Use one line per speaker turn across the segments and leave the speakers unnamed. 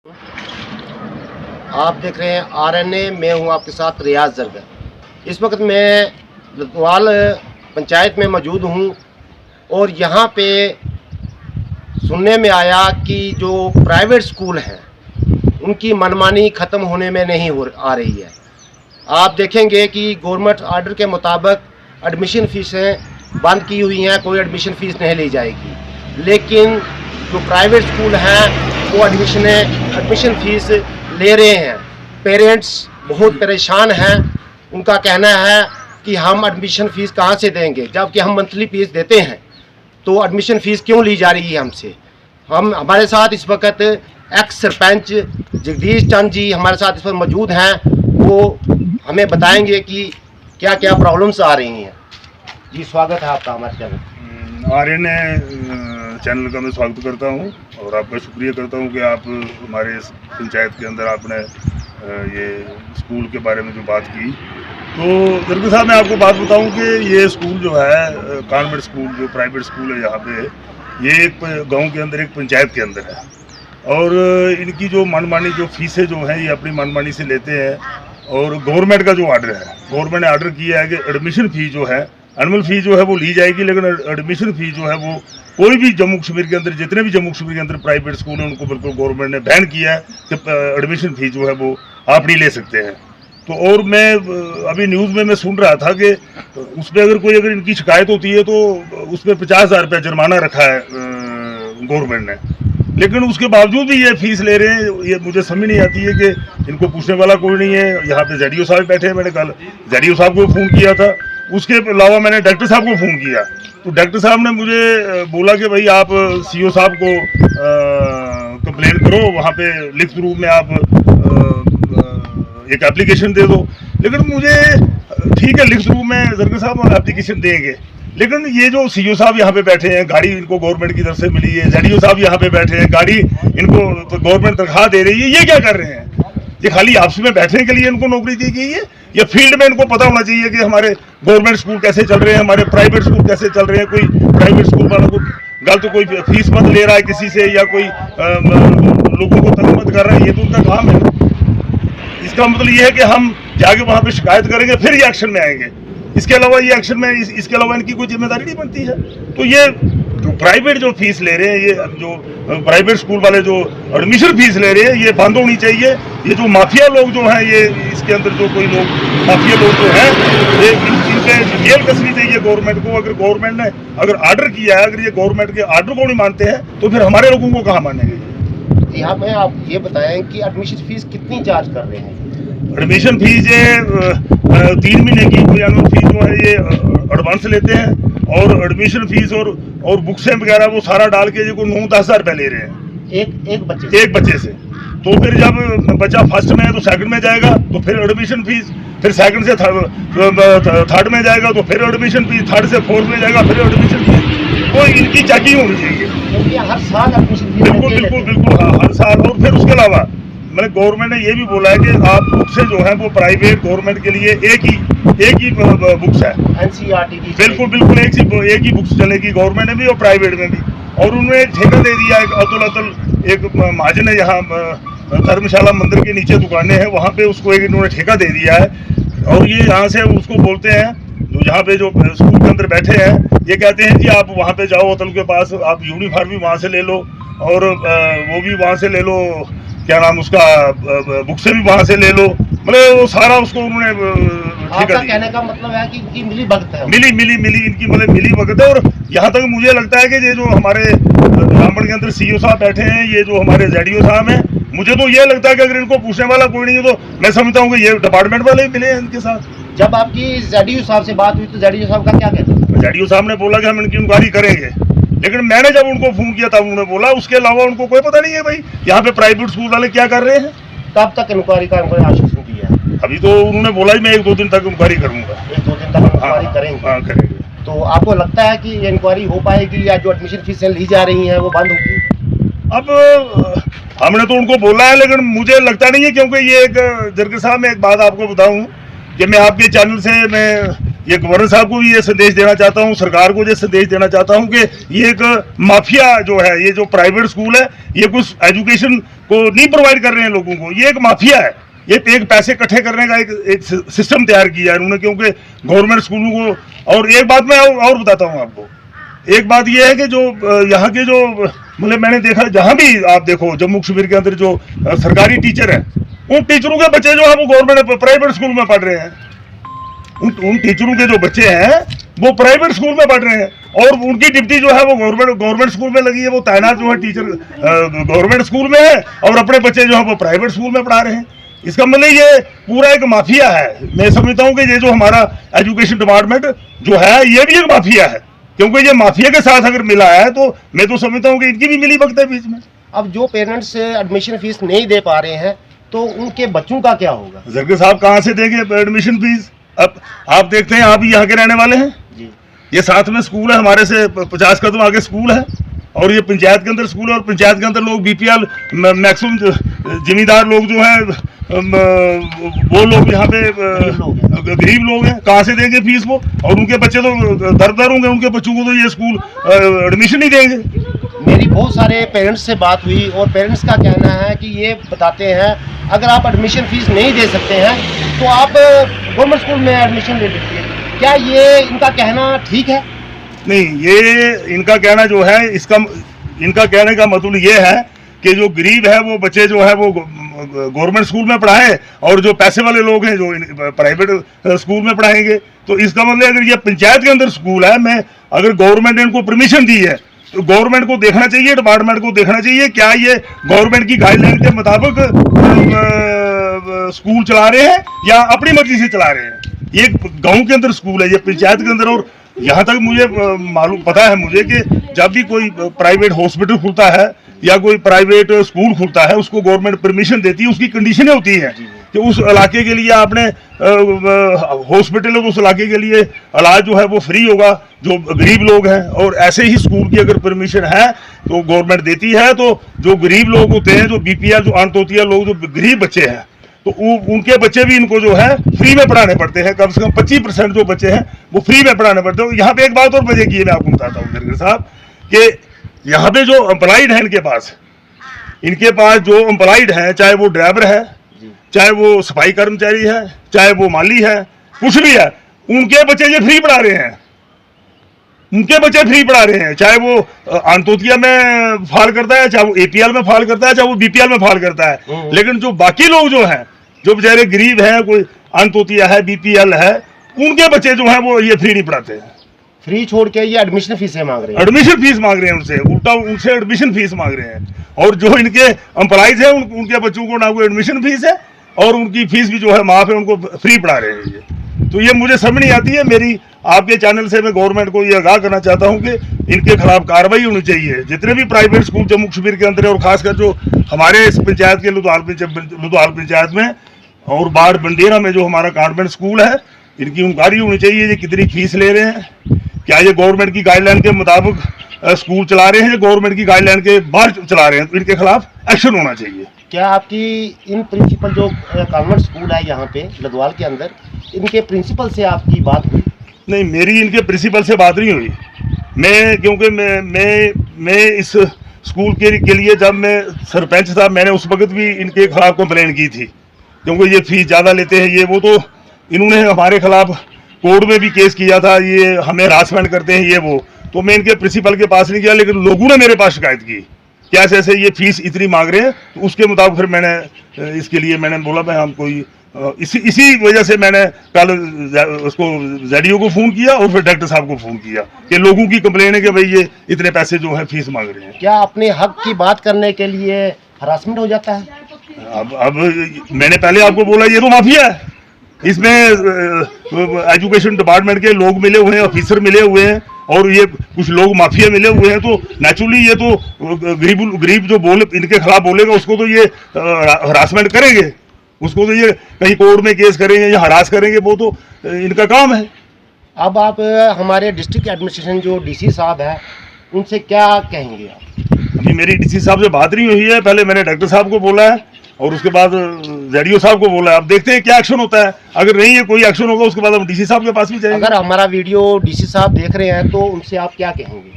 आप देख रहे हैं आरएनए। मैं हूं आपके साथ रियाज जरगर। इस वक्त मैं लतवाल पंचायत में मौजूद हूं और यहां पे सुनने में आया कि जो प्राइवेट स्कूल हैं उनकी मनमानी ख़त्म होने में नहीं आ रही है। आप देखेंगे कि गवर्नमेंट आर्डर के मुताबिक एडमिशन फ़ीसें बंद की हुई हैं, कोई एडमिशन फ़ीस नहीं ली जाएगी। लेकिन जो प्राइवेट स्कूल हैं वो एडमिशन फ़ीस ले रहे हैं। पेरेंट्स बहुत परेशान हैं। उनका कहना है कि हम एडमिशन फ़ीस कहाँ से देंगे, जबकि हम मंथली फ़ीस देते हैं, तो एडमिशन फ़ीस क्यों ली जा रही है हमसे। हमारे साथ इस वक्त एक्स सरपंच जगदीश चंद जी हमारे साथ इस वक्त मौजूद हैं। वो हमें बताएंगे कि क्या क्या प्रॉब्लम्स आ रही हैं। जी, स्वागत है आपका हमारे चैनल।
आरएनए चैनल का मैं स्वागत करता हूं और आपका शुक्रिया करता हूं कि आप हमारे पंचायत के अंदर आपने ये स्कूल के बारे में जो बात की। तो जरगर साहब, मैं आपको बात बताऊं कि ये स्कूल जो है कॉन्वेंट स्कूल, जो प्राइवेट स्कूल है यहाँ पे, ये एक गांव के अंदर, एक पंचायत के अंदर है। और इनकी जो मनमानी जो फीसें जो हैं ये अपनी मनमानी से लेते हैं। और गवर्नमेंट का जो ऑर्डर है, गवर्नमेंट ने ऑर्डर किया है कि एडमिशन फ़ी जो है, एनुअल फ़ी जो है वो ली जाएगी, लेकिन एडमिशन फ़ी जो है वो कोई भी जम्मू कश्मीर के अंदर, जितने भी जम्मू कश्मीर के अंदर प्राइवेट स्कूल हैं उनको बिल्कुल गवर्नमेंट ने बैन किया है कि एडमिशन फ़ी जो है वो आप नहीं ले सकते हैं। तो और मैं अभी न्यूज़ में मैं सुन रहा था कि उस पर अगर इनकी शिकायत होती है तो उस पर 50,000 रुपया जुर्माना रखा है गवर्नमेंट ने, लेकिन उसके बावजूद भी ये फीस ले रहे हैं। ये मुझे समझ नहीं आती है कि इनको पूछने वाला कोई नहीं है। यहाँ पे जेडीओ साहब बैठे हैं, मैंने कल जेडीओ साहब को फ़ोन किया था, उसके अलावा मैंने डॉक्टर साहब को फ़ोन किया। तो डॉक्टर साहब ने मुझे बोला कि भाई आप सीओ साहब को कंप्लेन करो, वहाँ पे लिखित रूप में आप एक एप्लीकेशन दे दो। लेकिन मुझे ठीक है, लिखित रूप में जरगर साहब हम एप्लीकेशन देंगे, लेकिन ये जो सीओ साहब यहाँ पे बैठे हैं, गाड़ी इनको गवर्नमेंट की तरफ से मिली है, जेडीओ साहब यहाँ पे बैठे हैं, गाड़ी इनको तो गवर्नमेंट तनख्वाह दे रही है, ये क्या कर रहे हैं? ये खाली आपस में बैठने के लिए इनको नौकरी दी गई है? या फील्ड में इनको पता होना चाहिए कि हमारे गवर्नमेंट स्कूल कैसे चल रहे हैं, हमारे प्राइवेट स्कूल कैसे चल रहे हैं? कोई प्राइवेट स्कूल वालों को गलत कोई फीस मत ले रहा है किसी से, या कोई लोगों को तंग मत कर रहा है, ये तो उनका काम है। इसका मतलब ये है कि हम जाके वहाँ पे शिकायत करेंगे, फिर ये एक्शन में आएंगे। इसके अलावा ये एक्शन में इसके अलावा इनकी कोई जिम्मेदारी नहीं बनती है। तो ये जो प्राइवेट जो फीस ले रहे हैं, ये जो प्राइवेट स्कूल वाले जो एडमिशन फीस ले रहे हैं, ये बंद होनी चाहिए। ये जो माफिया लोग जो हैं, ये इसके अंदर जो कोई लोग माफिया लोग जो हैं, ये इनके जेल कसनी चाहिए गवर्नमेंट को। अगर गवर्नमेंट ने अगर ऑर्डर किया है, अगर ये गवर्नमेंट के ऑर्डर को नहीं मानते हैं, तो फिर हमारे लोगों को कहाँ मानेंगे?
यहाँ पे आप ये बताएं कि एडमिशन फीस कितनी चार्ज कर रहे हैं?
एडमिशन फीस ये 3 महीने की कोई एनुअल फीस जो है ये एडवांस लेते हैं, और एडमिशन फीस और बुक्सें वगैरह वो सारा डाल के जो 9-10 हज़ार रुपये ले रहे हैं एक बच्चे से। तो फिर जब बच्चा फर्स्ट में है तो सेकंड में जाएगा तो फिर एडमिशन फीस, फिर सेकंड से थर्ड में जाएगा तो फिर एडमिशन फीस, थर्ड से फोर्थ में जाएगा फिर एडमिशन फीस। तो इनकी चेकिंग होनी चाहिए
हर साल एडमिशन फीस।
बिल्कुल हाँ, हर साल। और फिर उसके अलावा मैंने गवर्नमेंट ने ये भी बोला है कि आप बुक्स जो हैं वो प्राइवेट गवर्नमेंट के लिए एक ही बुक्स है,
एनसीईआरटी की।
बिल्कुल एक ही बुक्स चलेगी, गवर्नमेंट में भी और प्राइवेट में भी। और उन्होंने एक ठेका दे दिया, एक अतुल एक महाजन है यहाँ धर्मशाला मंदिर के नीचे दुकानें हैं, वहाँ पे उसको एक इन्होंने ठेका दे दिया है। और ये यहाँ से उसको बोलते हैं, जो यहाँ पे जो स्कूल के अंदर बैठे हैं, ये कहते हैं कि आप वहाँ पे जाओ अतुल के पास, आप यूनिफॉर्म भी वहाँ से ले लो और वो भी वहाँ से ले लो, क्या नाम उसका, बुक से भी वहाँ से ले लो। मतलब वो सारा उसको उन्होंने
आपका कहने का मतलब है कि इनकी मिली भगत है।
मिली इनकी मतलब मिली भगत है। और यहाँ तक मुझे लगता है कि ये जो हमारे ब्राह्मण के अंदर सीओ साहब बैठे हैं, ये जो हमारे जेडीओ साहब हैं, मुझे तो ये लगता है कि अगर इनको पूछने वाला कोई नहीं है तो मैं समझता हूँ कि ये डिपार्टमेंट वाले ही मिले हैं इनके साथ।
जब आपकी जेडीओ साहब से बात हुई तो जेडीओ साहब का क्या कहना था?
जेडीओ साहब ने बोला कि हम इनकी इंक्वायरी करेंगे, लेकिन मैंने जब उनको फोन किया तब उन्होंने बोला उसके अलावा उनको कोई पता नहीं है भाई यहाँ पे प्राइवेट स्कूल वाले क्या कर रहे हैं।
कब तक इंक्वायरी का आश्वासन दिया है?
अभी तो उन्होंने बोला ही मैं 1-2 दिन तक इंक्वायरी करूंगा।
1-2 दिन तक इंक्वायरी करेंगे?
हाँ, करेंगे।
तो आपको लगता है कि ये इंक्वायरी हो पाएगी या जो एडमिशन फीसें ली जा रही हैं वो बंद होगी?
अब हमने तो उनको बोला है, लेकिन मुझे लगता नहीं है, क्योंकि ये एक जरगर साहब, मैं एक बात आपको बताऊं कि मैं आपके चैनल से मैं ये गवर्नर साहब को भी ये संदेश देना चाहता हूँ, सरकार को ये संदेश देना चाहता हूँ कि ये एक माफिया जो है, ये जो प्राइवेट स्कूल है, ये कुछ एजुकेशन को नहीं प्रोवाइड कर रहे हैं लोगों को, ये एक माफिया है। ये एक पैसे इकट्ठे करने का एक सिस्टम तैयार किया है उन्होंने, क्योंकि गवर्नमेंट स्कूलों को। और एक बात मैं और बताता हूँ आपको, एक बात ये है कि जो यहाँ के जो मतलब मैंने देखा, जहाँ भी आप देखो जम्मू कश्मीर के अंदर जो सरकारी टीचर है, उन टीचरों के बच्चे जो है वो गवर्नमेंट प्राइवेट स्कूल में पढ़ रहे हैं। उन टीचरों के जो बच्चे हैं वो प्राइवेट स्कूल में पढ़ रहे हैं, और उनकी ड्यूटी जो है वो गवर्नमेंट स्कूल में लगी है। वो तैनात जो है टीचर गवर्नमेंट स्कूल में है, और अपने बच्चे जो है वो प्राइवेट स्कूल में पढ़ा रहे हैं। इसका मतलब ये पूरा एक माफिया है। मैं समझता हूँ कि ये जो हमारा एजुकेशन डिपार्टमेंट जो है, ये भी एक माफिया है, क्योंकि ये माफिया के साथ अगर मिला है तो मैं तो समझता हूँ कि इनकी भी मिली भगत है बीच में।
अब जो पेरेंट्स एडमिशन फीस नहीं दे पा रहे हैं तो उनके बच्चों का क्या होगा?
जरगे साहब कहाँ से देंगे एडमिशन फीस? अब आप देखते हैं, आप भी यहाँ के रहने वाले हैं
जी।
ये साथ में स्कूल है, हमारे से 50 कदम आगे स्कूल है, और ये पंचायत के अंदर स्कूल है, और पंचायत के अंदर लोग बीपीएल मैक्सिमम जमींदार लोग जो हैं वो लोग यहाँ पे गरीब लोग हैं। कहाँ से देंगे फीस वो? और उनके बच्चे तो दर होंगे, उनके बच्चों को तो ये स्कूल एडमिशन नहीं देंगे।
मेरी बहुत सारे पेरेंट्स से बात हुई, और पेरेंट्स का कहना है कि ये बताते हैं अगर आप एडमिशन फीस नहीं दे सकते हैं तो आप गवर्नमेंट स्कूल में एडमिशन ले लीजिए। क्या ये इनका कहना ठीक है?
नहीं, ये इनका कहना जो है, इनका कहने का मतलब ये है कि जो गरीब है वो बच्चे जो है वो गवर्नमेंट स्कूल में पढ़ाए, और जो पैसे वाले लोग हैं जो प्राइवेट स्कूल में पढ़ाएंगे। तो इसका मतलब अगर ये पंचायत के अंदर स्कूल है, मैं अगर गवर्नमेंट ने इनको परमिशन दी है तो गवर्नमेंट को देखना चाहिए, डिपार्टमेंट को देखना चाहिए क्या ये गवर्नमेंट की गाइडलाइन के मुताबिक स्कूल चला रहे हैं या अपनी मर्जी से चला रहे हैं। ये गांव के अंदर स्कूल है, ये पंचायत के अंदर। और यहाँ तक मुझे मालूम पता है मुझे कि जब भी कोई प्राइवेट हॉस्पिटल खुलता है या कोई प्राइवेट स्कूल खुलता है, उसको गवर्नमेंट परमिशन देती है, उसकी कंडीशनें होती हैं कि उस इलाके के लिए आपने हॉस्पिटल है तो उस इलाके के लिए इलाज जो है वो फ्री होगा जो गरीब लोग हैं। और ऐसे ही स्कूल की अगर परमिशन है तो गवर्नमेंट देती है, तो जो गरीब लोग होते हैं, जो बीपीएल जो अंत्योदय लोग, जो गरीब बच्चे हैं, तो उनके बच्चे भी इनको जो है फ्री में पढ़ाने पड़ते हैं। कम से कम 25% जो बच्चे हैं वो फ्री में पढ़ाने पड़ते हैं। यहाँ पे एक बात और वजह की है, मैं आपको बताता हूँ जरगे साहब, कि यहाँ पे जो एम्प्लॉयड है इनके पास जो एम्प्लॉयड है, चाहे वो ड्राइवर है, चाहे वो सफाई कर्मचारी है, चाहे वो माली है, कुछ भी है, उनके बच्चे ये फ्री पढ़ा रहे हैं। उनके बच्चे फ्री पढ़ा रहे हैं, चाहे वो अंत्योदय में फाल करता है, चाहे वो एपीएल में फाल करता है, चाहे वो बीपीएल में फाल करता है। लेकिन जो बाकी लोग जो हैं, जो बेचारे गरीब हैं, कोई अंत्योदय है, बीपीएल है, उनके बच्चे जो हैं वो ये फ्री नहीं पढ़ाते हैं।
फ्री छोड़ के ये एडमिशन फीस मांग रहे हैं,
एडमिशन फीस मांग रहे हैं उनसे, उल्टा उनसे एडमिशन फीस मांग रहे हैं। और जो इनके एम्प्लॉइज हैं उनके बच्चों को ना कोई एडमिशन फीस है और उनकी फीस भी जो है माफ है, उनको फ्री पढ़ा रहे हैं ये। तो ये मुझे समझ नहीं आती है। मेरी आपके चैनल से मैं गवर्नमेंट को ये आगाह करना चाहता हूँ कि इनके खिलाफ कार्रवाई होनी चाहिए। जितने भी प्राइवेट स्कूल जम्मू कश्मीर के अंदर है, और खासकर जो हमारे इस पंचायत के लुधाल पंचायत में और बाढ़ बंडेरा में जो हमारा कॉन्वेंट स्कूल है, इनकी इंक्वायरी होनी चाहिए। ये कितनी फीस ले रहे हैं, क्या ये गवर्नमेंट की गाइडलाइन के मुताबिक स्कूल चला रहे हैं, गवर्नमेंट की गाइडलाइन के बाहर चला रहे हैं, तो इनके खिलाफ एक्शन होना चाहिए।
क्या आपकी इन प्रिंसिपल जो कॉन्वेंट स्कूल है यहाँ पे लदवाल के अंदर, इनके प्रिंसिपल से आपकी बात हुई?
नहीं, मेरी इनके प्रिंसिपल से बात नहीं हुई। क्योंकि मैं इस स्कूल के लिए जब मैं सरपंच था, मैंने उस वक्त भी इनके खिलाफ कंप्लेन की थी, क्योंकि ये फीस ज़्यादा लेते हैं। ये वो तो इन्होंने हमारे खिलाफ कोर्ट में भी केस किया था, ये हमें हरासमेंट करते हैं, ये वो। तो मैं इनके प्रिंसिपल के पास नहीं गया, लेकिन लोगों ने मेरे पास शिकायत की कि ऐसे ये फीस इतनी मांग रहे हैं। तो उसके मुताबिक फिर मैंने इसके लिए मैंने बोला मैं हम कोई इसी वजह से मैंने कल उसको जेडीओ को फ़ोन किया और फिर डायरेक्टर साहब को फ़ोन किया कि लोगों की कंप्लेन है कि भाई ये इतने पैसे जो है फीस मांग रहे हैं।
क्या अपने हक की बात करने के लिए हरासमेंट हो जाता है?
अब मैंने पहले आपको बोला ये तो माफिया है। इसमें एजुकेशन डिपार्टमेंट के लोग मिले हुए हैं, ऑफिसर मिले हुए हैं, और ये कुछ लोग माफिया मिले हुए हैं। तो नेचुरली ये तो गरीब जो इनके खिलाफ बोलेगा उसको तो ये हरासमेंट करेंगे, उसको तो ये कहीं कोर्ट में केस करेंगे या हरास करेंगे, वो तो इनका काम है।
अब आप हमारे डिस्ट्रिक्ट एडमिनिस्ट्रेशन जो डीसी साहब है उनसे क्या कहेंगे आप?
अभी मेरी डीसी साहब से बात नहीं हुई है। पहले मैंने डायरेक्टर साहब को बोला है और उसके बाद जेडीओ साहब को बोला। अब देखते हैं क्या एक्शन होता है। अगर नहीं है कोई एक्शन होगा उसके बाद हम डीसी साहब के पास भी जाएंगे।
अगर हमारा वीडियो डीसी साहब देख रहे हैं तो उनसे आप क्या कहेंगे?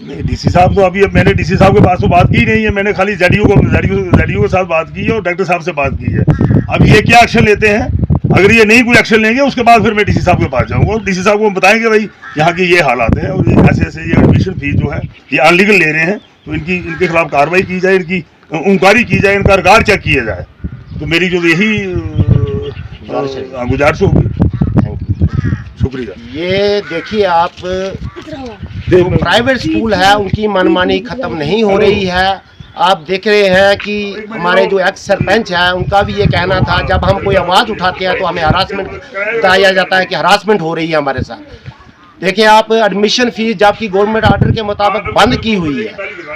नहीं, डीसी साहब तो अभी मैंने डीसी साहब के पास तो बात की नहीं है। मैंने खाली जेडीओ के साथ बात की है और डॉक्टर साहब से बात की है। अब ये क्या एक्शन लेते हैं, अगर ये नहीं कोई एक्शन लेंगे उसके बाद फिर मैं डीसी साहब के पास जाऊंगा और डीसी साहब को बताएंगे भाई यहाँ की ये हालात है और ऐसे ऐसे ये एडमिशन फीस जो है ये अनलीगल ले रहे हैं, तो इनके खिलाफ कार्रवाई की जाए, इनकी इंक्वायरी की जाए, इनका रिकॉर्ड चेक किया जाए। तो मेरी जो यही गुजारिश होगी। शुक्रिया।
ये देखिए आप, जो प्राइवेट स्कूल है उनकी मनमानी खत्म नहीं हो रही है। आप देख रहे हैं कि हमारे जो एक्स सरपंच है उनका भी ये कहना था, जब हम कोई आवाज़ उठाते हैं तो हमें हरासमेंट बताया जाता है कि हरासमेंट हो रही है हमारे साथ। देखिए आप, एडमिशन फीस जबकि गवर्नमेंट ऑर्डर के मुताबिक बंद की हुई है,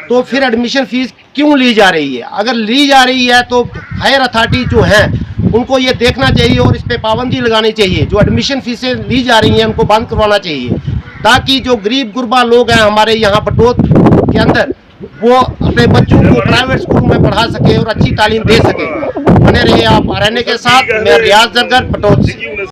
तो फिर एडमिशन फीस क्यों ली जा रही है? अगर ली जा रही है तो हायर अथॉरिटी जो हैं उनको ये देखना चाहिए और इस पर पाबंदी लगानी चाहिए। जो एडमिशन फीसें ली जा रही हैं उनको बंद करवाना चाहिए, ताकि जो गरीब गुरबा लोग हैं हमारे यहाँ बटोत के अंदर, वो अपने बच्चों को प्राइवेट स्कूल में पढ़ा सके और अच्छी तालीम दे सके। बने रहे आप RNA के साथ। मैं रियाज जरगर, बटोत से।